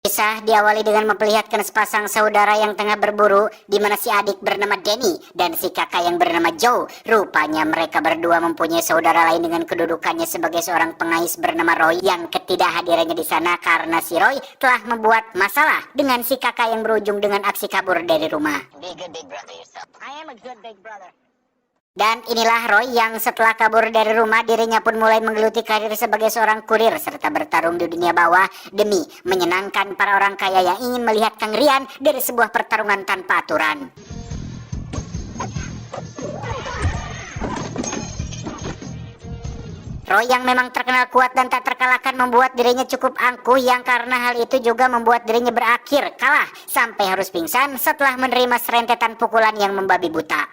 Kisah diawali dengan memperlihatkan sepasang saudara yang tengah berburu, di mana si adik bernama Danny dan si kakak yang bernama Joe. Rupanya mereka berdua mempunyai saudara lain dengan kedudukannya sebagai seorang pengais bernama Roy, yang ketidakhadirannya di sana karena si Roy telah membuat masalah dengan si kakak yang berujung dengan aksi kabur dari rumah. Be a good big brother yourself. I am a good big brother. Dan inilah Roy yang setelah kabur dari rumah, dirinya pun mulai menggeluti karir sebagai seorang kurir serta bertarung di dunia bawah demi menyenangkan para orang kaya yang ingin melihat kengerian dari sebuah pertarungan tanpa aturan. Roy yang memang terkenal kuat dan tak terkalahkan membuat dirinya cukup angkuh, yang karena hal itu juga membuat dirinya berakhir kalah sampai harus pingsan setelah menerima serentetan pukulan yang membabi buta.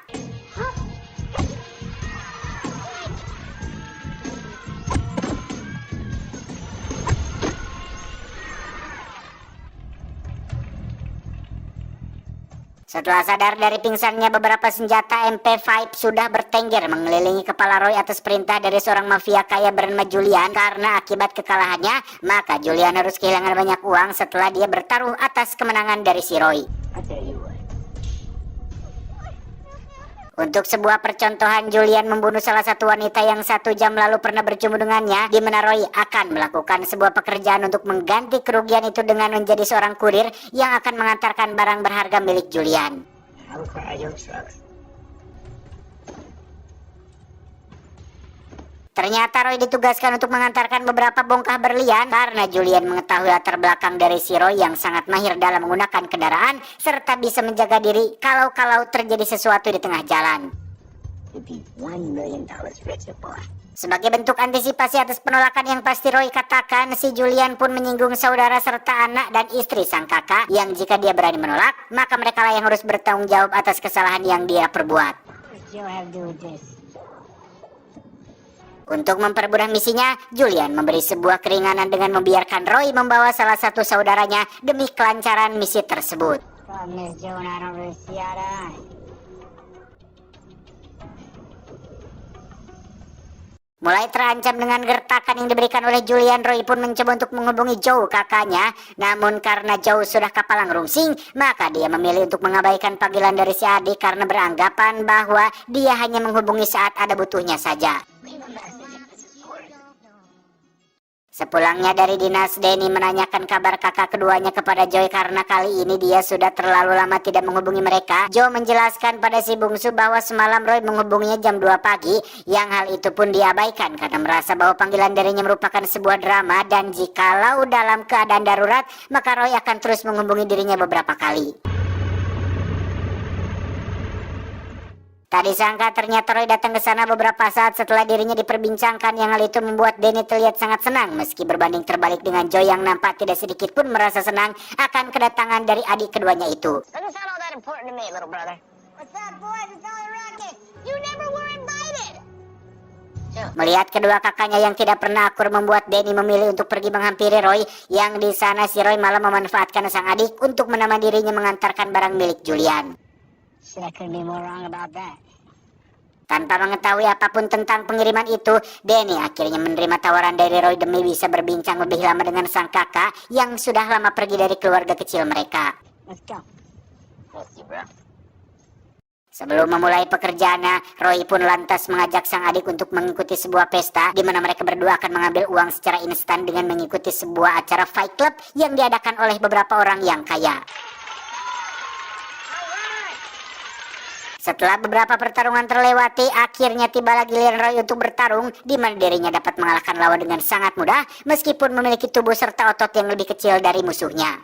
Setelah sadar dari pingsannya, beberapa senjata MP5 sudah bertengger mengelilingi kepala Roy atas perintah dari seorang mafia kaya bernama Julian. Karena akibat kekalahannya, maka Julian harus kehilangan banyak uang setelah dia bertaruh atas kemenangan dari si Roy. Untuk sebuah percontohan, Julian membunuh salah satu wanita yang 1 jam lalu pernah bercumbu dengannya, di mana Roy akan melakukan sebuah pekerjaan untuk mengganti kerugian itu dengan menjadi seorang kurir yang akan mengantarkan barang berharga milik Julian. Ternyata Roy ditugaskan untuk mengantarkan beberapa bongkah berlian karena Julian mengetahui latar belakang dari si Roy yang sangat mahir dalam menggunakan kendaraan serta bisa menjaga diri kalau terjadi sesuatu di tengah jalan. Sebagai bentuk antisipasi atas penolakan yang pasti Roy katakan, si Julian pun menyinggung saudara serta anak dan istri sang kakak yang jika dia berani menolak, maka mereka lah yang harus bertanggung jawab atas kesalahan yang dia perbuat. Untuk mempermudah misinya, Julian memberi sebuah keringanan dengan membiarkan Roy membawa salah satu saudaranya demi kelancaran misi tersebut. Mulai terancam dengan gertakan yang diberikan oleh Julian, Roy pun mencoba untuk menghubungi Joe kakaknya. Namun karena Joe sudah kapalang rungsing, maka dia memilih untuk mengabaikan panggilan dari si adik karena beranggapan bahwa dia hanya menghubungi saat ada butuhnya saja. Sepulangnya dari dinas, Danny menanyakan kabar kakak keduanya kepada Joe karena kali ini dia sudah terlalu lama tidak menghubungi mereka. Joe menjelaskan pada si bungsu bahwa semalam Roy menghubunginya jam 2 pagi, yang hal itu pun diabaikan karena merasa bahwa panggilan darinya merupakan sebuah drama dan jikalau dalam keadaan darurat, maka Roy akan terus menghubungi dirinya beberapa kali. Tak disangka ternyata Roy datang ke sana beberapa saat setelah dirinya diperbincangkan, yang hal itu membuat Danny terlihat sangat senang meski berbanding terbalik dengan Joe yang nampak tidak sedikit pun merasa senang akan kedatangan dari adik keduanya itu. Melihat kedua kakaknya yang tidak pernah akur membuat Danny memilih untuk pergi menghampiri Roy, yang di sana si Roy malah memanfaatkan sang adik untuk menemani dirinya mengantarkan barang milik Julian. Tanpa mengetahui apapun tentang pengiriman itu, Danny akhirnya menerima tawaran dari Roy demi bisa berbincang lebih lama dengan sang kakak yang sudah lama pergi dari keluarga kecil mereka. Sebelum memulai pekerjaannya, Roy pun lantas mengajak sang adik untuk mengikuti sebuah pesta di mana mereka berdua akan mengambil uang secara instan dengan mengikuti sebuah acara fight club yang diadakan oleh beberapa orang yang kaya. Setelah beberapa pertarungan terlewati, akhirnya tibalah giliran Roy untuk bertarung, di mana dirinya dapat mengalahkan lawan dengan sangat mudah meskipun memiliki tubuh serta otot yang lebih kecil dari musuhnya.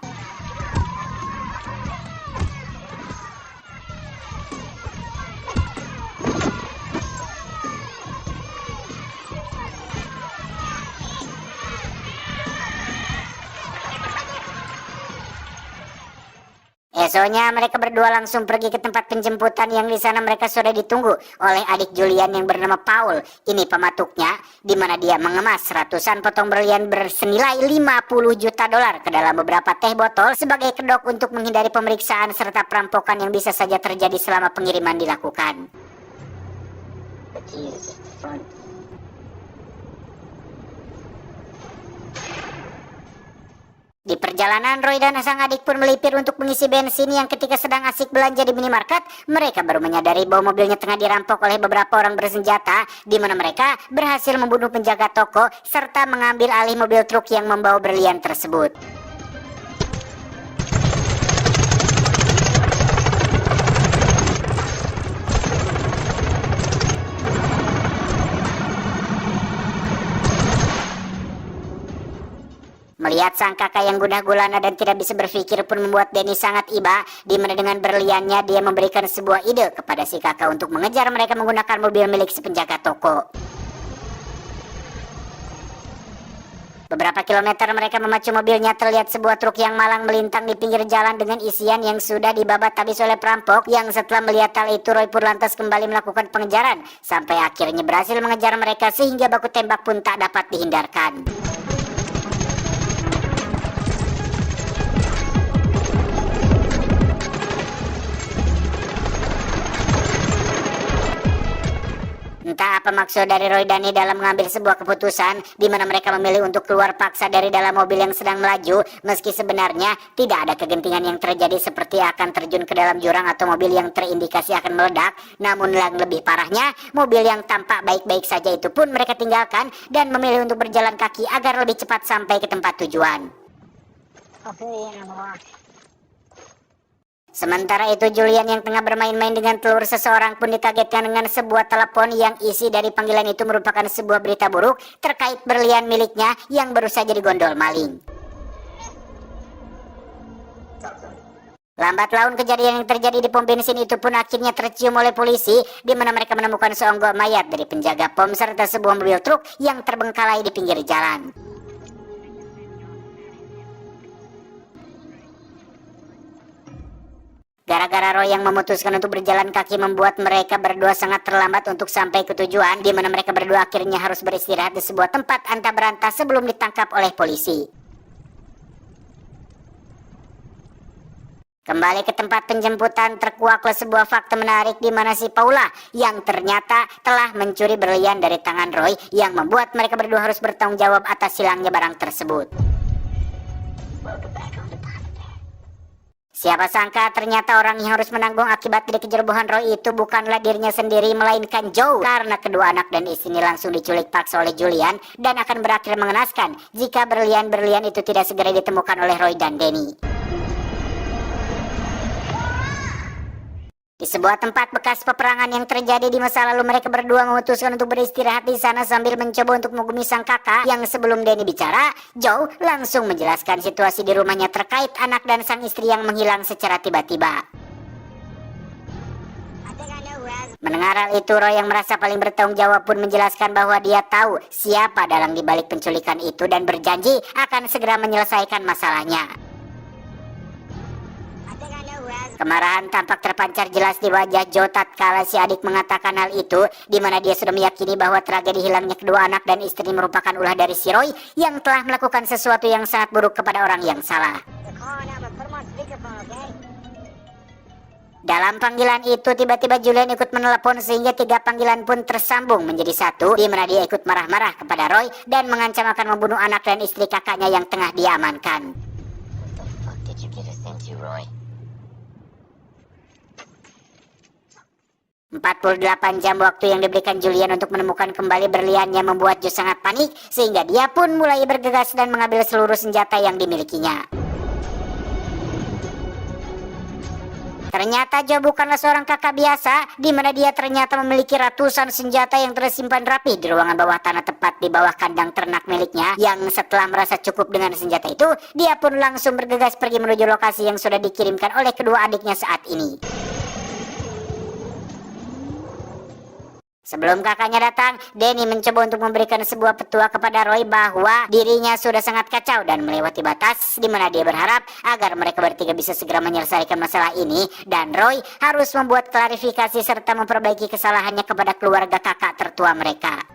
Esoknya mereka berdua langsung pergi ke tempat penjemputan, yang di sana mereka sudah ditunggu oleh adik Julian yang bernama Paul. Ini pematuknya, di mana dia mengemas ratusan potong berlian bersenilai 50 juta dolar ke dalam beberapa teh botol sebagai kedok untuk menghindari pemeriksaan serta perampokan yang bisa saja terjadi selama pengiriman dilakukan. Di perjalanan, Roy dan sang adik pun melipir untuk mengisi bensin yang ketika sedang asik belanja di minimarket, mereka baru menyadari bahwa mobilnya tengah dirampok oleh beberapa orang bersenjata, di mana mereka berhasil membunuh penjaga toko serta mengambil alih mobil truk yang membawa berlian tersebut. Melihat sang kakak yang gundah gulana dan tidak bisa berpikir pun membuat Denny sangat iba, di mana dengan berliannya dia memberikan sebuah ide kepada si kakak untuk mengejar mereka menggunakan mobil milik si penjaga toko. Beberapa kilometer mereka memacu mobilnya, terlihat sebuah truk yang malang melintang di pinggir jalan dengan isian yang sudah dibabat habis oleh perampok, yang setelah melihat hal itu Roy pun lantas kembali melakukan pengejaran sampai akhirnya berhasil mengejar mereka sehingga baku tembak pun tak dapat dihindarkan. Entah apa maksud dari Roy dan Denny dalam mengambil sebuah keputusan di mana mereka memilih untuk keluar paksa dari dalam mobil yang sedang melaju, meski sebenarnya tidak ada kegentingan yang terjadi seperti akan terjun ke dalam jurang atau mobil yang terindikasi akan meledak. Namun yang lebih parahnya, mobil yang tampak baik-baik saja itu pun mereka tinggalkan dan memilih untuk berjalan kaki agar lebih cepat sampai ke tempat tujuan. Sementara itu Julian yang tengah bermain-main dengan telur seseorang pun dikagetkan dengan sebuah telepon yang isi dari panggilan itu merupakan sebuah berita buruk terkait berlian miliknya yang baru saja digondol maling. Lambat laun kejadian yang terjadi di pom bensin itu pun akhirnya tercium oleh polisi, di mana mereka menemukan seonggok mayat dari penjaga pom serta sebuah mobil truk yang terbengkalai di pinggir jalan. Gara-gara Roy yang memutuskan untuk berjalan kaki membuat mereka berdua sangat terlambat untuk sampai ke tujuan, di mana mereka berdua akhirnya harus beristirahat di sebuah tempat antah berantah sebelum ditangkap oleh polisi. Kembali ke tempat penjemputan, terkuaklah sebuah fakta menarik di mana si Paula yang ternyata telah mencuri berlian dari tangan Roy, yang membuat mereka berdua harus bertanggung jawab atas hilangnya barang tersebut. Siapa sangka ternyata orang yang harus menanggung akibat dari kejerbohan Roy itu bukanlah dirinya sendiri, melainkan Joe, karena kedua anak dan istri langsung diculik paksa oleh Julian dan akan berakhir mengenaskan jika berlian-berlian itu tidak segera ditemukan oleh Roy dan Denny. Di sebuah tempat bekas peperangan yang terjadi di masa lalu, mereka berdua memutuskan untuk beristirahat di sana sambil mencoba untuk menghubungi sang kakak, yang sebelum Denny bicara, Joe langsung menjelaskan situasi di rumahnya terkait anak dan sang istri yang menghilang secara tiba-tiba. Mendengar hal itu, Roy yang merasa paling bertanggung jawab pun menjelaskan bahwa dia tahu siapa dalang dibalik penculikan itu dan berjanji akan segera menyelesaikan masalahnya. Kemarahan tampak terpancar jelas di wajah Joe tatkala si adik mengatakan hal itu, di mana dia sudah meyakini bahwa tragedi hilangnya kedua anak dan istri merupakan ulah dari si Roy yang telah melakukan sesuatu yang sangat buruk kepada orang yang salah. Dalam panggilan itu tiba-tiba Julian ikut menelepon sehingga 3 panggilan pun tersambung menjadi satu, di mana dia ikut marah-marah kepada Roy dan mengancam akan membunuh anak dan istri kakaknya yang tengah diamankan. 48 jam waktu yang diberikan Julian untuk menemukan kembali berliannya membuat Joe sangat panik, sehingga dia pun mulai bergegas dan mengambil seluruh senjata yang dimilikinya. Ternyata Joe bukanlah seorang kakak biasa, di mana dia ternyata memiliki ratusan senjata yang tersimpan rapi di ruangan bawah tanah tepat di bawah kandang ternak miliknya, yang setelah merasa cukup dengan senjata itu, dia pun langsung bergegas pergi menuju lokasi yang sudah dikirimkan oleh kedua adiknya saat ini. Sebelum kakaknya datang, Denny mencoba untuk memberikan sebuah petua kepada Roy bahwa dirinya sudah sangat kacau dan melewati batas, di mana dia berharap agar mereka bertiga bisa segera menyelesaikan masalah ini, dan Roy harus membuat klarifikasi serta memperbaiki kesalahannya kepada keluarga kakak tertua mereka.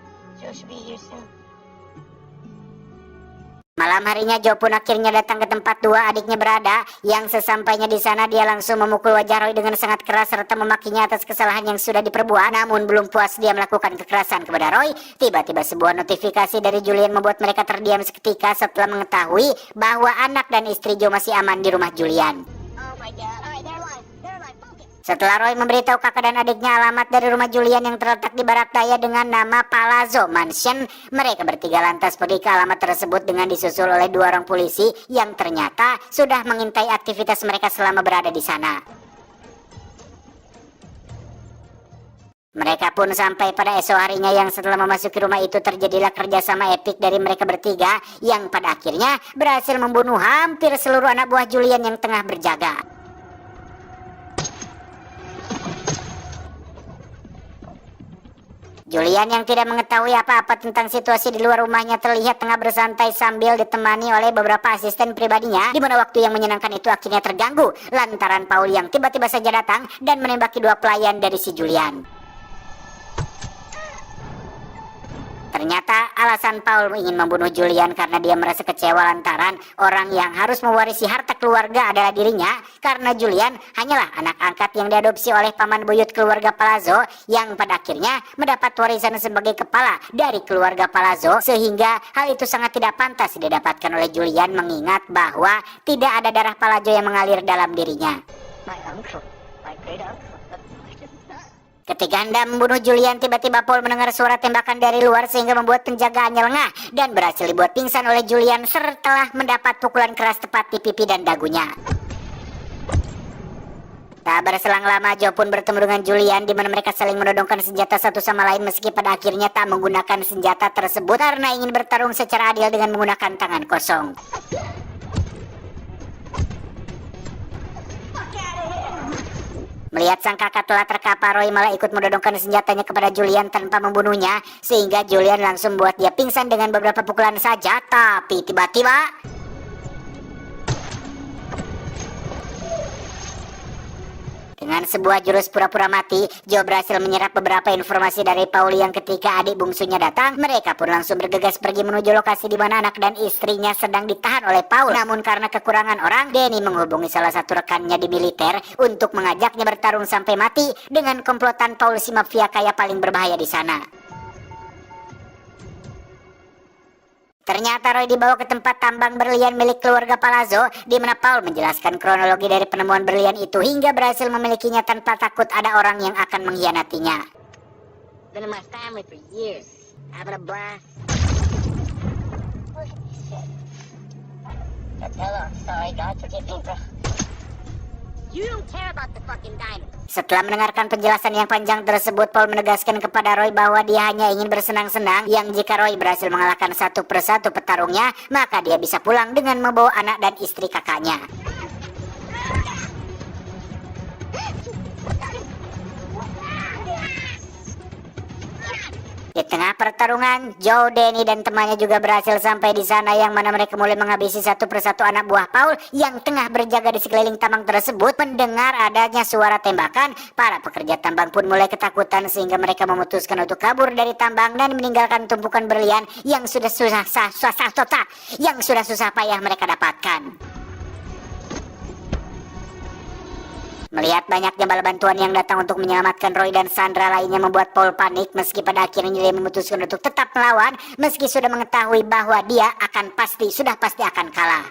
Malam harinya Joe pun akhirnya datang ke tempat dua adiknya berada. Yang sesampainya di sana dia langsung memukul wajah Roy dengan sangat keras serta memakinya atas kesalahan yang sudah diperbuat. Namun belum puas dia melakukan kekerasan kepada Roy, tiba-tiba sebuah notifikasi dari Julian membuat mereka terdiam seketika setelah mengetahui bahwa anak dan istri Joe masih aman di rumah Julian. Oh my god. Alright, they're alive. They're alive. Focus. Setelah Roy memberitahu kakak dan adiknya alamat dari rumah Julian yang terletak di barak daya dengan nama Palazzo Mansion, mereka bertiga lantas pergi ke alamat tersebut dengan disusul oleh dua orang polisi yang ternyata sudah mengintai aktivitas mereka selama berada di sana. Mereka pun sampai pada esok harinya yang setelah memasuki rumah itu terjadilah kerjasama epik dari mereka bertiga yang pada akhirnya berhasil membunuh hampir seluruh anak buah Julian yang tengah berjaga. Julian yang tidak mengetahui apa-apa tentang situasi di luar rumahnya terlihat tengah bersantai sambil ditemani oleh beberapa asisten pribadinya, di mana waktu yang menyenangkan itu akhirnya terganggu lantaran Paul yang tiba-tiba saja datang dan menembaki dua pelayan dari si Julian. Ternyata alasan Paul ingin membunuh Julian karena dia merasa kecewa lantaran orang yang harus mewarisi harta keluarga adalah dirinya, karena Julian hanyalah anak angkat yang diadopsi oleh paman buyut keluarga Palazzo yang pada akhirnya mendapat warisan sebagai kepala dari keluarga Palazzo, sehingga hal itu sangat tidak pantas didapatkan oleh Julian mengingat bahwa tidak ada darah Palazzo yang mengalir dalam dirinya. My uncle. My great uncle. Ketika hendak membunuh Julian, tiba-tiba Paul mendengar suara tembakan dari luar sehingga membuat penjagaannya lengah dan berhasil dibuat pingsan oleh Julian setelah mendapat pukulan keras tepat di pipi dan dagunya. Tak berselang lama Joe pun bertemu dengan Julian di mana mereka saling menodongkan senjata satu sama lain meski pada akhirnya tak menggunakan senjata tersebut karena ingin bertarung secara adil dengan menggunakan tangan kosong. Melihat sang kakak telah terkapar, Roy malah ikut menodongkan senjatanya kepada Julian tanpa membunuhnya, sehingga Julian langsung membuat dia pingsan dengan beberapa pukulan saja. Tapi tiba-tiba dengan sebuah jurus pura-pura mati, Joe berhasil menyerap beberapa informasi dari Paul yang ketika adik bungsunya datang, mereka pun langsung bergegas pergi menuju lokasi di mana anak dan istrinya sedang ditahan oleh Paul. Namun karena kekurangan orang, Danny menghubungi salah satu rekannya di militer untuk mengajaknya bertarung sampai mati dengan komplotan Paul si mafia kaya paling berbahaya di sana. Ternyata Roy dibawa ke tempat tambang berlian milik keluarga Palazzo, di mana Paul menjelaskan kronologi dari penemuan berlian itu hingga berhasil memilikinya tanpa takut ada orang yang akan mengkhianatinya. Been in my family for years. Having a blast. Look at this shit. Hello, I'm sorry. God forgive me, bro. You don't care about the fucking diamond. Setelah mendengarkan penjelasan yang panjang tersebut, Paul menegaskan kepada Roy bahwa dia hanya ingin bersenang-senang, yang jika Roy berhasil mengalahkan satu persatu petarungnya, maka dia bisa pulang dengan membawa anak dan istri kakaknya. Di tengah pertarungan, Joe, Danny, dan temannya juga berhasil sampai di sana yang mana mereka mulai menghabisi satu persatu anak buah Paul yang tengah berjaga di sekeliling tambang tersebut. Mendengar adanya suara tembakan, para pekerja tambang pun mulai ketakutan sehingga mereka memutuskan untuk kabur dari tambang dan meninggalkan tumpukan berlian yang sudah susah payah mereka dapatkan. Melihat banyaknya bala bantuan yang datang untuk menyelamatkan Roy dan Sandra lainnya membuat Paul panik meski pada akhirnya dia memutuskan untuk tetap melawan meski sudah mengetahui bahwa dia sudah pasti akan kalah.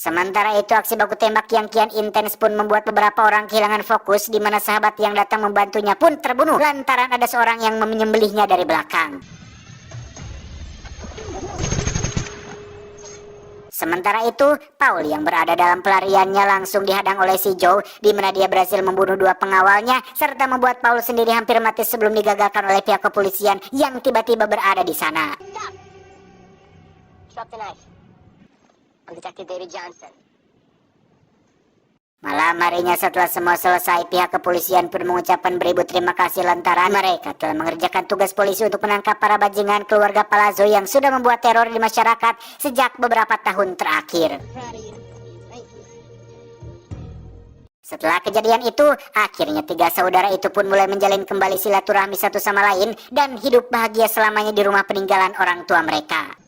Sementara itu aksi baku tembak yang kian intens pun membuat beberapa orang kehilangan fokus di mana sahabat yang datang membantunya pun terbunuh lantaran ada seorang yang menyembelihnya dari belakang. Sementara itu, Paul yang berada dalam pelariannya langsung dihadang oleh si Joe, di mana dia berhasil membunuh dua pengawalnya, serta membuat Paul sendiri hampir mati sebelum digagalkan oleh pihak kepolisian yang tiba-tiba berada di sana. Drop the knife. I'm Detective David Johnson. Malam harinya setelah semua selesai, pihak kepolisian pun mengucapkan beribu terima kasih lantaran mereka telah mengerjakan tugas polisi untuk menangkap para bajingan keluarga Palazzo yang sudah membuat teror di masyarakat sejak beberapa tahun terakhir. Setelah kejadian itu, akhirnya tiga saudara itu pun mulai menjalin kembali silaturahmi satu sama lain dan hidup bahagia selamanya di rumah peninggalan orang tua mereka.